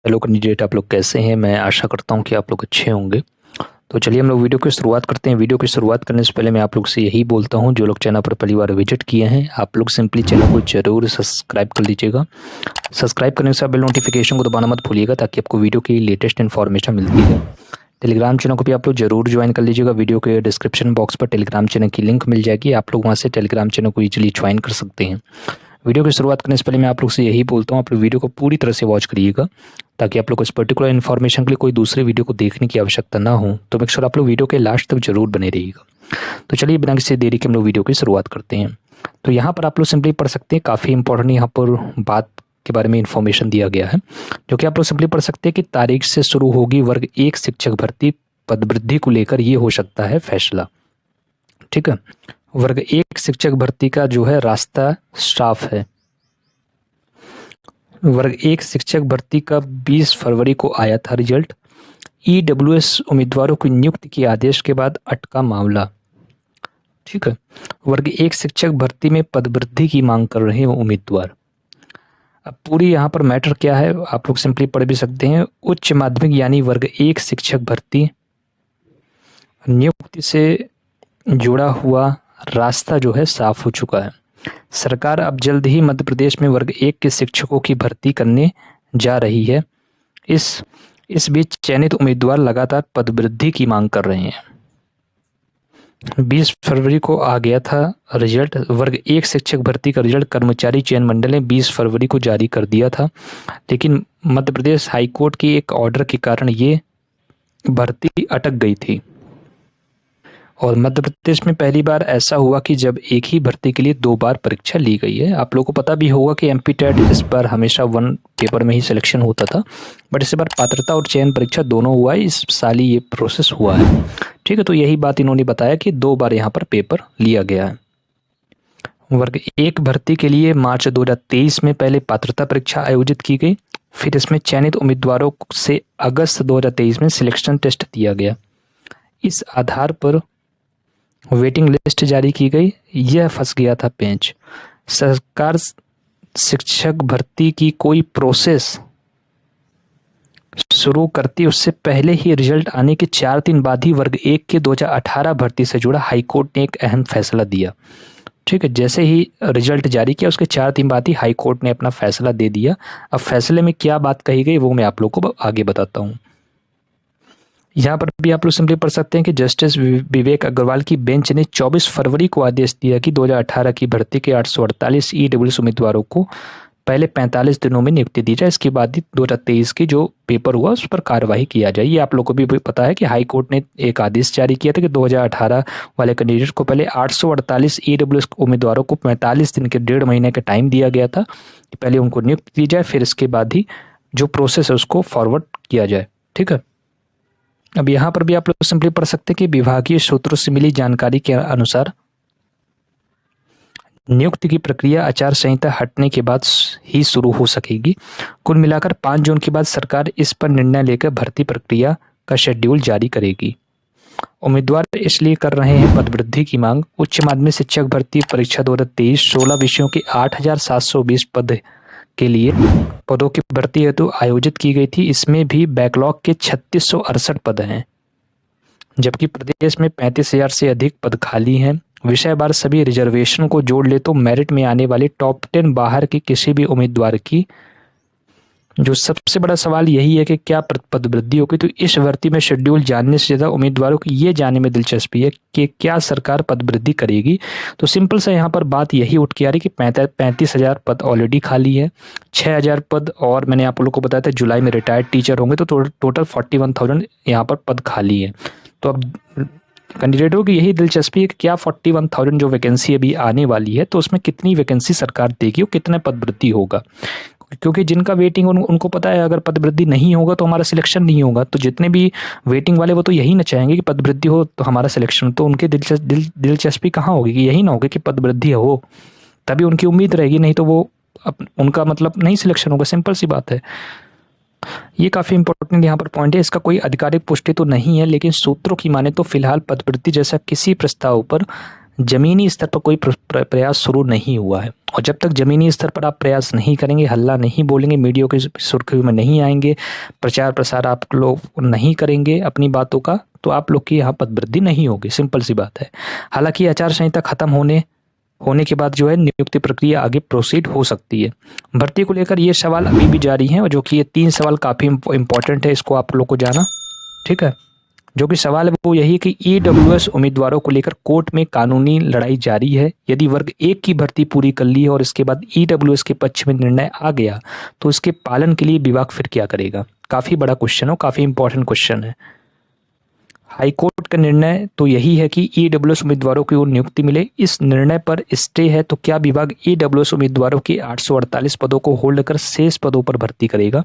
Hello candidate, आप लोग कैसे हैं। मैं आशा करता हूं कि आप लोग अच्छे होंगे। तो चलिए हम लोग वीडियो की शुरुआत करते हैं। वीडियो की शुरुआत करने से पहले मैं आप लोग से यही बोलता हूं, जो लोग चैनल पर पहली बार विजिट किए हैं आप लोग सिंपली चैनल को जरूर सब्सक्राइब कर लीजिएगा। सब्सक्राइब करने के साथ बेल नोटिफिकेशन को दबाना मत भूलिएगा, ताकि आपको वीडियो की लेटेस्ट इन्फॉर्मेशन मिलती है। टेलीग्राम चैनल को भी आप लोग जरूर ज्वाइन कर लीजिएगा। वीडियो के डिस्क्रिप्शन बॉक्स पर टेलीग्राम चैनल की लिंक मिल जाएगी, आप लोग वहाँ से टेलीग्राम चैनल को ईजिली ज्वाइन कर सकते हैं। वीडियो की शुरुआत करने से पहले मैं आप लोग से यही बोलता हूँ, आप लोग वीडियो को पूरी तरह से वॉच करिएगा, ताकि आप लोग को इस पर्टिकुलर इन्फॉर्मेशन के लिए कोई दूसरे वीडियो को देखने की आवश्यकता ना हो। तो मेक श्योर आप लोग वीडियो के लास्ट तक जरूर बने रहिएगा। तो चलिए बिना किसी देरी के हम लोग वीडियो की शुरुआत करते हैं। तो यहाँ पर आप लोग सिंपली पढ़ सकते हैं, काफ़ी इंपॉर्टेंट यहाँ पर बात के बारे में इन्फॉर्मेशन दिया गया है, जो कि आप लोग सिंपली पढ़ सकते हैं कि तारीख से शुरू होगी वर्ग 1 शिक्षक भर्ती पदवृद्धि को लेकर ये हो सकता है फैसला। ठीक है, वर्ग 1 शिक्षक भर्ती का जो है रास्ता साफ है। वर्ग 1 शिक्षक भर्ती का 20 फरवरी को आया था रिजल्ट। ईडब्ल्यूएस उम्मीदवारों की नियुक्ति के आदेश के बाद अटका मामला। ठीक है, वर्ग 1 शिक्षक भर्ती में पदवृद्धि की मांग कर रहे हैं उम्मीदवार। अब पूरी यहाँ पर मैटर क्या है आप लोग सिंपली पढ़ भी सकते हैं। उच्च माध्यमिक यानी वर्ग 1 शिक्षक भर्ती नियुक्ति से जुड़ा हुआ रास्ता जो है साफ हो चुका है। सरकार अब जल्द ही मध्य प्रदेश में वर्ग 1 के शिक्षकों की भर्ती करने जा रही है। इस बीच चयनित उम्मीदवार लगातार पदवृद्धि की मांग कर रहे हैं। 20 फरवरी को आ गया था रिजल्ट। वर्ग 1 शिक्षक भर्ती का रिजल्ट कर्मचारी चयन मंडल ने 20 फरवरी को जारी कर दिया था, लेकिन मध्य प्रदेश हाईकोर्ट की एक ऑर्डर के कारण ये भर्ती अटक गई थी। और मध्य प्रदेश में पहली बार ऐसा हुआ कि जब एक ही भर्ती के लिए 2 बार परीक्षा ली गई है। आप लोगों को पता भी होगा कि एमपी टेट इस बार हमेशा 1 पेपर में ही सिलेक्शन होता था, बट इस बार पात्रता और चयन परीक्षा दोनों हुआ है। इस साल ही ये प्रोसेस हुआ है। ठीक है, तो यही बात इन्होंने बताया कि 2 बार यहाँ पर पेपर लिया गया है। वर्ग 1 भर्ती के लिए मार्च 2023 में पहले पात्रता परीक्षा आयोजित की गई, फिर इसमें चयनित उम्मीदवारों से अगस्त 2023 में सिलेक्शन टेस्ट दिया गया। इस आधार पर वेटिंग लिस्ट जारी की गई। यह फंस गया था पेंच। सरकार शिक्षक भर्ती की कोई प्रोसेस शुरू करती उससे पहले ही रिजल्ट आने के 4 दिन बाद ही वर्ग 1 के 2018 भर्ती से जुड़ा हाईकोर्ट ने एक अहम फैसला दिया। ठीक है, जैसे ही रिजल्ट जारी किया उसके 4 दिन बाद ही हाईकोर्ट ने अपना फैसला दे दिया। अब फैसले में क्या बात कही गई वो मैं आप लोग को आगे बताता हूँ। यहाँ पर भी आप लोग सिंपली पढ़ सकते हैं कि जस्टिस विवेक अग्रवाल की बेंच ने 24 फरवरी को आदेश दिया कि 2018 की भर्ती के 848 ईडब्ल्यूएस उम्मीदवारों को पहले 45 दिनों में नियुक्ति दी जाए। इसके बाद ही 2023 की जो पेपर हुआ उस पर कार्रवाई किया जाए। ये आप लोग को भी पता है कि हाई कोर्ट ने एक आदेश जारी किया था कि 2018 वाले कैंडिडेट को पहले 848 ईडब्ल्यूएस उम्मीदवारों को 45 दिन के 1.5 महीने का टाइम दिया गया था कि पहले उनको नियुक्ति दी जाए, फिर इसके बाद ही जो प्रोसेस है उसको फॉरवर्ड किया जाए। ठीक है, अब यहाँ पर भी आप लोग सिंपली पढ़ सकते हैं कि विभागीय सूत्रों से मिली जानकारी के अनुसार नियुक्ति की प्रक्रिया आचार संहिता हटने के बाद ही शुरू हो सकेगी। कुल मिलाकर 5 जून के बाद सरकार इस पर निर्णय लेकर भर्ती प्रक्रिया का शेड्यूल जारी करेगी। उम्मीदवार इसलिए कर रहे हैं पदवृद्धि की मांग। उच्च माध्यमिक शिक्षक भर्ती परीक्षा 2023 16 विषयों के 8,720 पद के लिए पदों की भर्ती हेतु आयोजित की गई थी। इसमें भी बैकलॉग के 3668 पद हैं, जबकि प्रदेश में 35,000 से अधिक पद खाली हैं। विषय बार सभी रिजर्वेशन को जोड़ ले तो मेरिट में आने वाले टॉप 10 बाहर के किसी भी उम्मीदवार की, जो सबसे बड़ा सवाल यही है कि क्या पदवृद्धि होगी। तो इस भर्ती में शेड्यूल जानने से ज़्यादा उम्मीदवारों को ये जानने में दिलचस्पी है कि क्या सरकार पदवृद्धि करेगी। तो सिंपल सा यहाँ पर बात यही उठ के आ रही कि 35,000 पद ऑलरेडी खाली है, 6,000 पद और मैंने आप लोगों को बताया था जुलाई में रिटायर्ड टीचर होंगे, तो टोटल 41,000 यहाँ पर पद खाली है। तो अब कैंडिडेटों की यही दिलचस्पी है कि क्या 41,000 जो वैकेंसी अभी आने वाली है तो उसमें कितनी वैकेंसी सरकार देगी और कितने पदवृद्धि होगा। क्योंकि जिनका वेटिंग उनको पता है अगर पदवृद्धि नहीं होगा तो हमारा सिलेक्शन नहीं होगा। तो जितने भी वेटिंग वाले वो तो यही ना चाहेंगे कि पदवृद्धि हो तो हमारा सिलेक्शन। तो उनकी दिलचस्पी कहाँ होगी कि यही ना होगी कि पदवृद्धि हो, तभी उनकी उम्मीद रहेगी, नहीं तो वो उनका मतलब नहीं सिलेक्शन होगा। सिंपल सी बात है। ये काफ़ी इंपॉर्टेंट यहाँ पर पॉइंट है। इसका कोई आधिकारिक पुष्टि तो नहीं है, लेकिन सूत्रों की माने तो फिलहाल पदवृद्धि जैसा किसी प्रस्ताव पर ज़मीनी स्तर पर कोई प्रयास शुरू नहीं हुआ है। और जब तक ज़मीनी स्तर पर आप प्रयास नहीं करेंगे, हल्ला नहीं बोलेंगे, मीडिया की सुर्खियों में नहीं आएंगे, प्रचार प्रसार आप लोग नहीं करेंगे अपनी बातों का, तो आप लोग की यहाँ पदवृद्धि नहीं होगी। सिंपल सी बात है। हालांकि आचार संहिता खत्म होने के बाद जो है नियुक्ति प्रक्रिया आगे प्रोसीड हो सकती है। भर्ती को लेकर ये सवाल अभी भी जारी हैं, और जो कि ये 3 सवाल काफ़ी इंपॉर्टेंट है, इसको आप लोग को जाना, ठीक है। जो कि सवाल है वो यही कि ईडब्ल्यूएस उम्मीदवारों को लेकर कोर्ट में कानूनी लड़ाई जारी है। यदि वर्ग 1 की भर्ती पूरी कर ली है और इसके बाद ईडब्ल्यूएस के पक्ष में निर्णय आ गया, तो इसके पालन के लिए विभाग फिर क्या करेगा? काफ़ी बड़ा क्वेश्चन है, काफ़ी इंपॉर्टेंट क्वेश्चन है। हाईकोर्ट का निर्णय तो यही है कि ईडब्ल्यूएस उम्मीदवारों की नियुक्ति मिले। इस निर्णय पर स्टे है, तो क्या विभाग ईडब्ल्यूएस उम्मीदवारों की 848 पदों को होल्ड कर शेष पदों पर भर्ती करेगा?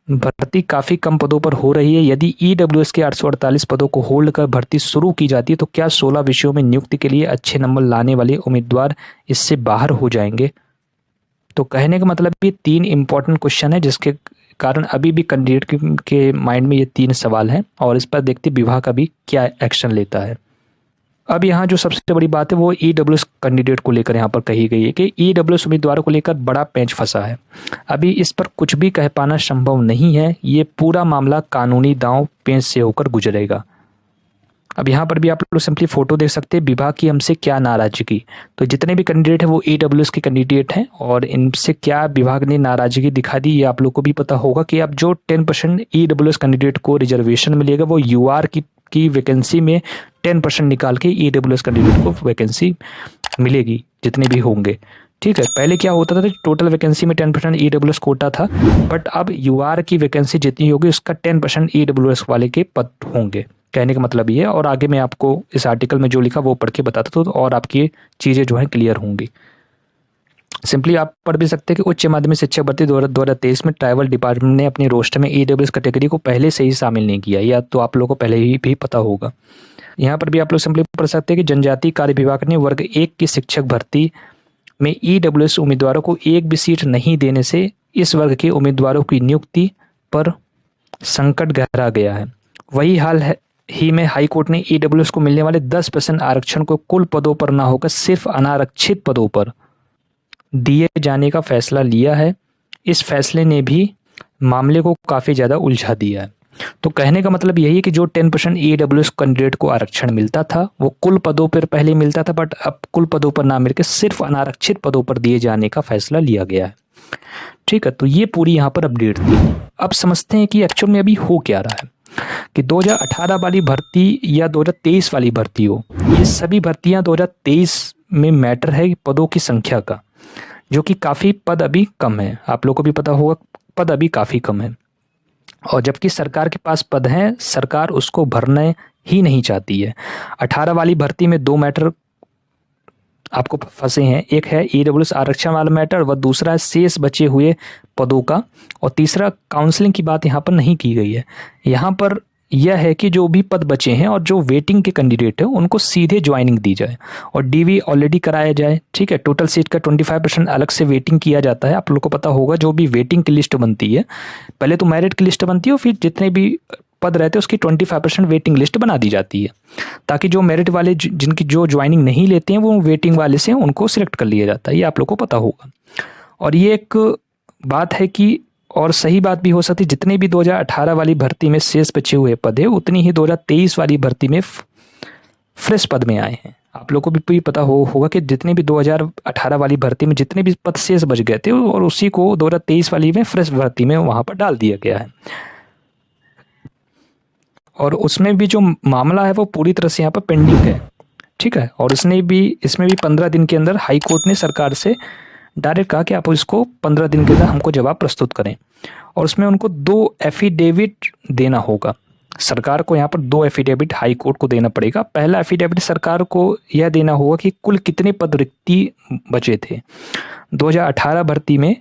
भर्ती काफ़ी कम पदों पर हो रही है। यदि ईडब्ल्यूएस के 848 पदों को होल्ड कर भर्ती शुरू की जाती है, तो क्या 16 विषयों में नियुक्ति के लिए अच्छे नंबर लाने वाले उम्मीदवार इससे बाहर हो जाएंगे? तो कहने का मतलब ये 3 इंपॉर्टेंट क्वेश्चन है, जिसके कारण अभी भी कैंडिडेट के माइंड में ये 3 सवाल हैं, और इस पर देखते विभाग अभी क्या एक्शन लेता है। अब यहाँ जो सबसे बड़ी बात है वो ईडब्ल्यूएस कैंडिडेट को लेकर यहाँ पर कही गई है कि ईडब्ल्यूएस उम्मीदवारों को लेकर बड़ा पेंच फंसा है। अभी इस पर कुछ भी कह पाना संभव नहीं है। ये पूरा मामला कानूनी दांव पेंच से होकर गुजरेगा। अब यहाँ पर भी आप लोग सिंपली फोटो देख सकते हैं, विभाग की हमसे क्या नाराजगी। तो जितने भी कैंडिडेट हैं वो ईडब्ल्यूएस के कैंडिडेट हैं, और इनसे क्या विभाग ने नाराजगी दिखा दी, ये आप लोग को भी पता होगा कि अब जो 10% ईडब्ल्यूएस कैंडिडेट को रिजर्वेशन मिलेगा, वो यूआर की वैकेंसी में 10% निकाल के ईडब्ल्यूएस कैंडिडेट को वैकेंसी मिलेगी, जितने भी होंगे, ठीक है। पहले क्या होता था, टोटल वैकेंसी में 10% ईडब्ल्यूएस कोटा था, बट अब यूआर की वैकेंसी जितनी होगी उसका 10% ईडब्ल्यूएस वाले के पद होंगे। कहने का मतलब ये है, और आगे मैं आपको इस आर्टिकल में जो लिखा वो पढ़ के बताता तो और आपकी चीज़ें जो है क्लियर होंगी। सिंपली आप पढ़ भी सकते हैं कि उच्च माध्यमिक शिक्षा भर्ती 2023 में ट्राइबल डिपार्टमेंट ने अपने रोस्टर में ईडब्ल्यूएस कैटेगरी को पहले से ही शामिल नहीं किया, या तो आप लोगों को पहले ही भी पता होगा। यहाँ पर भी आप लोग सिंपली पढ़ सकते हैं कि जनजातीय कार्य विभाग ने वर्ग 1 की शिक्षक भर्ती में ईडब्ल्यूएस उम्मीदवारों को एक भी सीट नहीं देने से इस वर्ग के उम्मीदवारों की नियुक्ति पर संकट गहरा गया है। वही हाल है ही में हाईकोर्ट ने ईडब्ल्यूएस को मिलने वाले 10% आरक्षण को कुल पदों पर न होकर सिर्फ अनारक्षित पदों पर दिए जाने का फैसला लिया है। इस फैसले ने भी मामले को काफ़ी ज़्यादा उलझा दिया है। तो कहने का मतलब यही है कि जो 10% ईडब्ल्यूएस कैंडिडेट को आरक्षण मिलता था वो कुल पदों पर पहले मिलता था, बट अब कुल पदों पर ना मिलकर सिर्फ अनारक्षित पदों पर दिए जाने का फैसला लिया गया है, ठीक है। तो ये पूरी यहाँ पर अपडेट थी। अब समझते हैं कि एक्चुअल में अभी हो क्या रहा है, कि 2018 वाली भर्ती या 2023 वाली भर्ती हो, ये सभी भर्तियां 2023 में मैटर है पदों की संख्या का, जो कि काफ़ी पद अभी कम है। आप लोग को भी पता होगा पद अभी काफ़ी कम है, और जबकि सरकार के पास पद हैं, सरकार उसको भरने ही नहीं चाहती है। 18 वाली भर्ती में 2 मैटर आपको फंसे हैं। एक है ईडब्ल्यूएस आरक्षण वाला मैटर, व दूसरा है शेष बचे हुए पदों का, और तीसरा काउंसलिंग की बात यहाँ पर नहीं की गई है। यहाँ पर यह है कि जो भी पद बचे हैं और जो वेटिंग के कैंडिडेट हैं उनको सीधे ज्वाइनिंग दी जाए और डीवी ऑलरेडी कराया जाए, ठीक है। टोटल सीट का 25% अलग से वेटिंग किया जाता है। आप लोग को पता होगा जो भी वेटिंग की लिस्ट बनती है, पहले तो मेरिट की लिस्ट बनती है और फिर जितने भी पद रहते हैं उसकी 25% वेटिंग लिस्ट बना दी जाती है, ताकि जो मेरिट वाले जिनकी जो ज्वाइनिंग नहीं लेते हैं वो वेटिंग वाले से उनको सिलेक्ट कर लिया जाता है। ये आप लोग को पता होगा। और ये एक बात है कि और सही बात भी हो सकती है, जितने भी 2018 वाली भर्ती में शेष बचे हुए पद है उतनी ही 2023 वाली भर्ती में फ्रेश पद में आए हैं। आप लोगों को भी पता होगा कि जितने भी 2018 वाली भर्ती में जितने भी पद शेष बच गए थे और उसी को 2023 वाली में फ्रेश भर्ती में वहाँ पर डाल दिया गया है। और उसमें भी जो मामला है वो पूरी तरह से यहाँ पर पेंडिंग है, ठीक है। और इसमें भी 15 दिन के अंदर हाई कोर्ट ने सरकार से डायरेक्ट कहा कि आप इसको 15 दिन के अंदर हमको जवाब प्रस्तुत करें, और उसमें उनको 2 एफिडेविट देना होगा। सरकार को यहाँ पर 2 एफिडेविट हाई कोर्ट को देना पड़ेगा। पहला एफिडेविट सरकार को यह देना होगा कि कुल कितने पद रिक्ति बचे थे 2018 भर्ती में,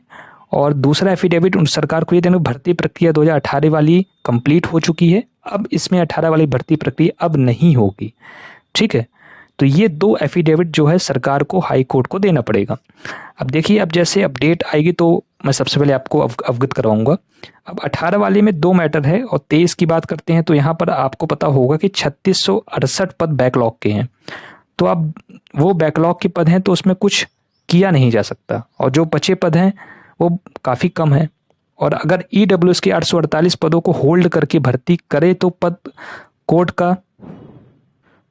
और दूसरा एफिडेविट उन सरकार को ये देना भर्ती प्रक्रिया 2018 वाली कंप्लीट हो चुकी है, अब इसमें 18 वाली भर्ती प्रक्रिया अब नहीं होगी, ठीक है। तो ये 2 एफिडेविट जो है सरकार को हाई कोर्ट को देना पड़ेगा। अब देखिए, अब जैसे अपडेट आएगी तो मैं सबसे पहले आपको अवगत करवाऊंगा। अब 18 वाले में 2 मैटर है और 23 की बात करते हैं तो यहाँ पर आपको पता होगा कि 3668 पद बैकलॉग के हैं। तो अब वो बैकलॉग के पद हैं तो उसमें कुछ किया नहीं जा सकता, और जो बचे पद हैं वो काफ़ी कम है। और अगर ईडब्ल्यूएस के 848 पदों को होल्ड करके भर्ती करे तो पद कोर्ट का,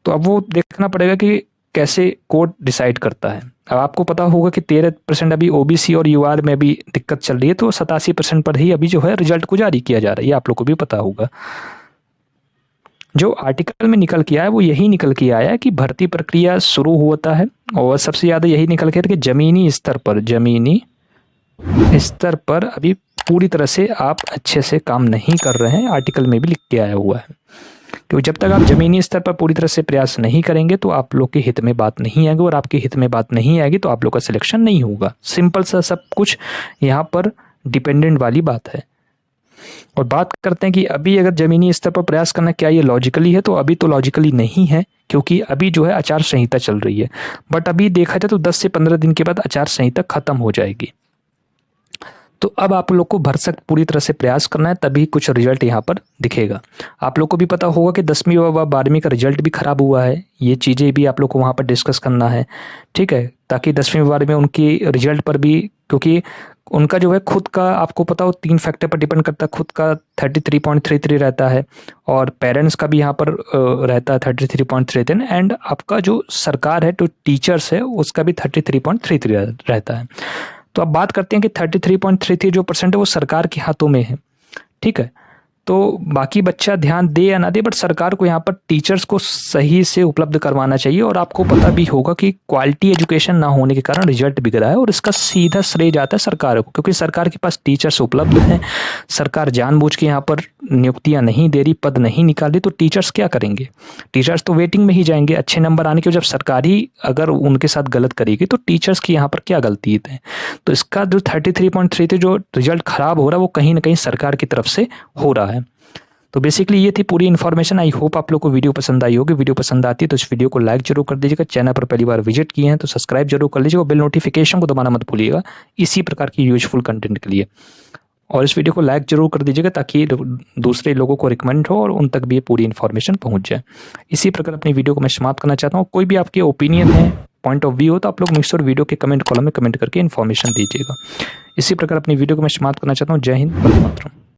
तो अब वो देखना पड़ेगा कि कैसे कोर्ट डिसाइड करता है। अब आपको पता होगा कि 13% अभी ओबीसी और यूआर में भी दिक्कत चल रही है, तो 87% पर ही अभी जो है रिजल्ट को जारी किया जा रहा है, ये आप लोग को भी पता होगा। जो आर्टिकल में निकल के आया है वो यही निकल के आया है कि भर्ती प्रक्रिया शुरू होता है, और सबसे ज़्यादा यही निकल के आया कि ज़मीनी स्तर पर अभी पूरी तरह से आप अच्छे से काम नहीं कर रहे हैं, आर्टिकल में भी लिख के आया हुआ है। क्योंकि जब तक आप ज़मीनी स्तर पर पूरी तरह से प्रयास नहीं करेंगे तो आप लोग के हित में बात नहीं आएगी, और आपके हित में बात नहीं आएगी तो आप लोग का सिलेक्शन नहीं होगा। सिंपल सा सब कुछ यहाँ पर डिपेंडेंट वाली बात है। और बात करते हैं कि अभी अगर ज़मीनी स्तर पर प्रयास करना क्या ये लॉजिकली है, तो अभी तो लॉजिकली नहीं है, क्योंकि अभी जो है आचार संहिता चल रही है। बट अभी देखा जाए तो 10 से 15 दिन के बाद आचार संहिता खत्म हो जाएगी। तो अब आप लोग को भरसक पूरी तरह से प्रयास करना है, तभी कुछ रिजल्ट यहाँ पर दिखेगा। आप लोग को भी पता होगा कि 10वीं व 12वीं का रिजल्ट भी ख़राब हुआ है, ये चीज़ें भी आप लोग को वहाँ पर डिस्कस करना है, ठीक है, ताकि 10वीं व 12वीं में उनकी रिजल्ट पर भी, क्योंकि उनका जो है खुद का आपको पता हो 3 फैक्टर पर डिपेंड करता है। खुद का 33.33 रहता है, और पेरेंट्स का भी यहाँ पर रहता है 33.33, एंड आपका जो सरकार है, जो टीचर्स है, उसका भी 33.33 रहता है। तो अब बात करते हैं कि 33.33 जो % है वो सरकार के हाथों में है, ठीक है। तो बाकी बच्चा ध्यान दे या ना दे, बट सरकार को यहाँ पर टीचर्स को सही से उपलब्ध करवाना चाहिए। और आपको पता भी होगा कि क्वालिटी एजुकेशन ना होने के कारण रिजल्ट बिगड़ा है, और इसका सीधा श्रेय जाता है सरकार को, क्योंकि सरकार के पास टीचर्स उपलब्ध हैं। सरकार जानबूझ के यहाँ पर नियुक्तियाँ नहीं दे रही, पद नहीं निकाल रही, तो टीचर्स क्या करेंगे? टीचर्स तो वेटिंग में ही जाएंगे अच्छे नंबर आने के। जब सरकार ही अगर उनके साथ गलत करेगी तो टीचर्स की यहाँ पर क्या गलती है? तो इसका जो 33.33 जो रिजल्ट खराब हो रहा है वो कहीं ना कहीं सरकार की तरफ से हो रहा है। तो बेसिकली ये थी पूरी इन्फॉर्मेशन। आई होप आप लोग को वीडियो पसंद आई होगी। वीडियो पसंद आती है तो इस वीडियो को लाइक जरूर कर दीजिएगा। चैनल पर पहली बार विजिट किए हैं तो सब्सक्राइब जरूर कर लीजिएगा। बेल नोटिफिकेशन को दबाना मत भूलिएगा इसी प्रकार की यूजफुल कंटेंट के लिए। और इस वीडियो को लाइक जरूर कर दीजिएगा ताकि दूसरे लोगों को रिकमेंड हो और उन तक भी ये पूरी इन्फॉर्मेशन पहुंच जाए। इसी प्रकार अपनी वीडियो को मैं समाप्त करना चाहता हूँ। कोई भी आपके ओपिनियन है, पॉइंट ऑफ व्यू हो, तो आप लोग मिक्सर वीडियो के कमेंट कॉलम में कमेंट करके इन्फॉर्मेशन दीजिएगा। इसी प्रकार अपनी वीडियो को मैं समाप्त करना चाहता हूँ। जय हिंद, वंदे मातरम।